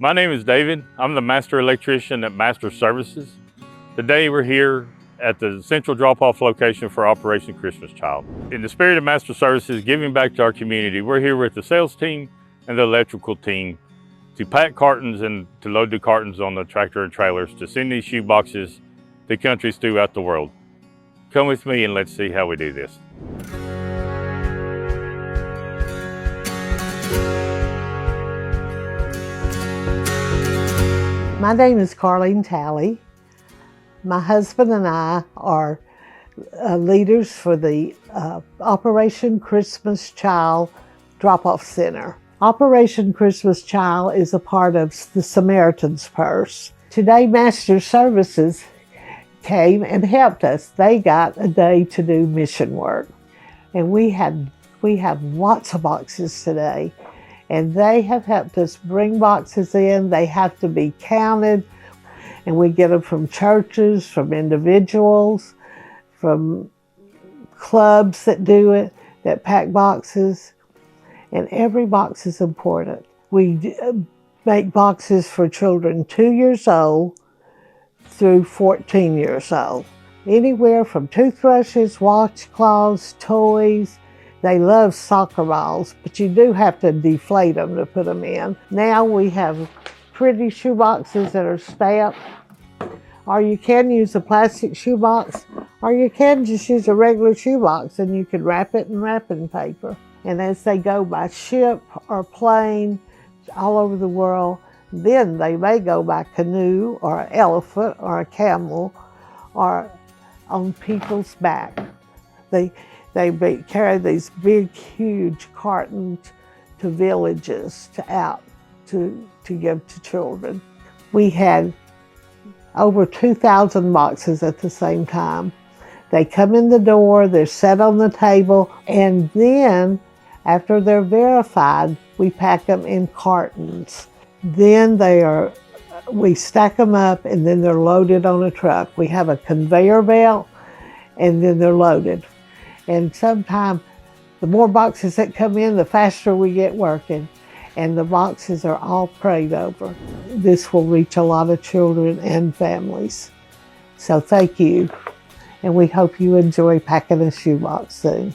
My name is David. I'm the master electrician at Master Services. Today we're here at the central drop-off location for Operation Christmas Child. In the spirit of Master Services, giving back to our community, we're here with the sales team and the electrical team to pack cartons and to load the cartons on the tractor and trailers to send these shoe boxes to countries throughout the world. Come with me and let's see how we do this. My name is Carlene Talley. My husband and I are leaders for the Operation Christmas Child Drop-Off Center. Operation Christmas Child is a part of the Samaritan's Purse. Today, Master Services came and helped us. They got a day to do mission work. And we have lots of boxes today. And they have helped us bring boxes in. They have to be counted. And we get them from churches, from individuals, from clubs that do it, that pack boxes. And every box is important. We make boxes for children 2 years old through 14 years old. Anywhere from toothbrushes, washcloths, toys. They love soccer balls, but you do have to deflate them to put them in. Now we have pretty shoe boxes that are stamped, or you can use a plastic shoe box, or you can just use a regular shoe box and you can wrap it in wrapping paper. And as they go by ship or plane all over the world, then they may go by canoe or an elephant or a camel or on people's back. They carry these big, huge cartons to villages, to give to children. We had over 2,000 boxes at the same time. They come in the door, they're set on the table, and then after they're verified, we pack them in cartons. Then we stack them up and then they're loaded on a truck. We have a conveyor belt and then they're loaded. And sometimes the more boxes that come in, the faster we get working. And the boxes are all prayed over. This will reach a lot of children and families. So thank you. And we hope you enjoy packing a shoebox soon.